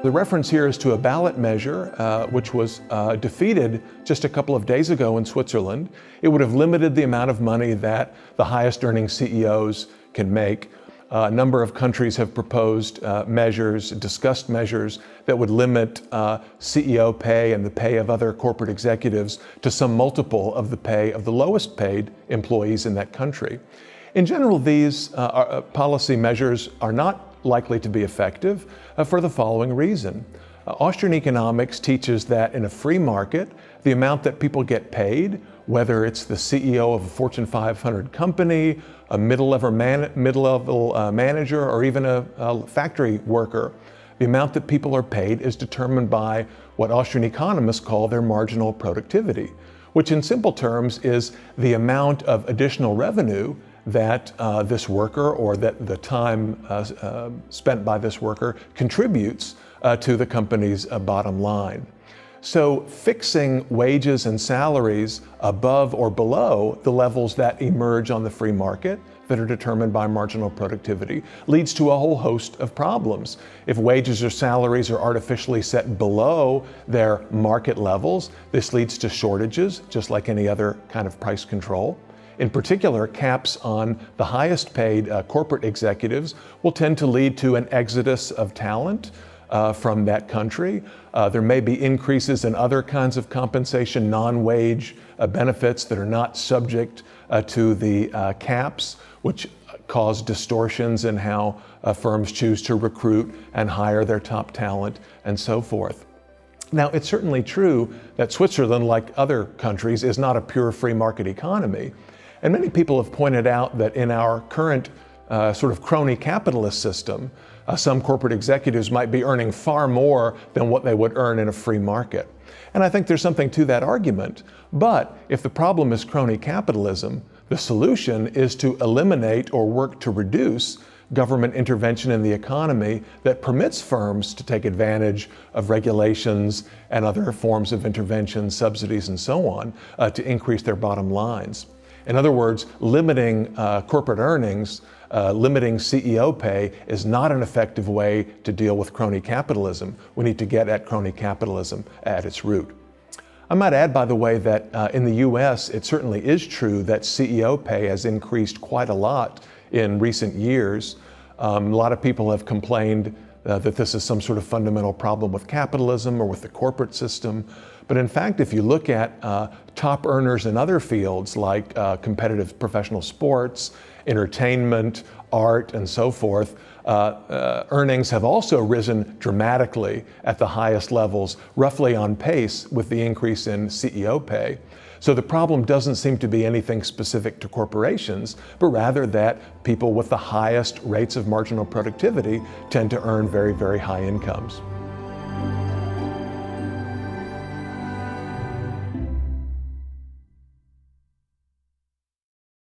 The reference here is to a ballot measure which was defeated just a couple of days ago in Switzerland. It would have limited the amount of money that the highest earning CEOs can make. A number of countries have proposed discussed measures that would limit CEO pay and the pay of other corporate executives to some multiple of the pay of the lowest paid employees in that country. In general, these policy measures are not likely to be effective for the following reason. Austrian economics teaches that in a free market, the amount that people get paid, whether it's the CEO of a Fortune 500 company, a mid-level manager, or even a factory worker, the amount that people are paid is determined by what Austrian economists call their marginal productivity, which in simple terms is the amount of additional revenue that this worker or that the time spent by this worker contributes to the company's bottom line. So fixing wages and salaries above or below the levels that emerge on the free market that are determined by marginal productivity leads to a whole host of problems. If wages or salaries are artificially set below their market levels, this leads to shortages, just like any other kind of price control. In particular, caps on the highest paid corporate executives will tend to lead to an exodus of talent from that country. There may be increases in other kinds of compensation, non-wage benefits that are not subject to the caps, which cause distortions in how firms choose to recruit and hire their top talent and so forth. Now, it's certainly true that Switzerland, like other countries, is not a pure free market economy. And many people have pointed out that in our current sort of crony capitalist system, some corporate executives might be earning far more than what they would earn in a free market. And I think there's something to that argument. But if the problem is crony capitalism, the solution is to eliminate or work to reduce government intervention in the economy that permits firms to take advantage of regulations and other forms of intervention, subsidies, and so on, to increase their bottom lines. In other words, limiting corporate earnings, limiting CEO pay is not an effective way to deal with crony capitalism. We need to get at crony capitalism at its root. I might add, by the way, that in the US, it certainly is true that CEO pay has increased quite a lot in recent years. A lot of people have complained that this is some sort of fundamental problem with capitalism or with the corporate system. But in fact, if you look at top earners in other fields like competitive professional sports, entertainment, art, and so forth, earnings have also risen dramatically at the highest levels, roughly on pace with the increase in CEO pay. So the problem doesn't seem to be anything specific to corporations, but rather that people with the highest rates of marginal productivity tend to earn very, very high incomes.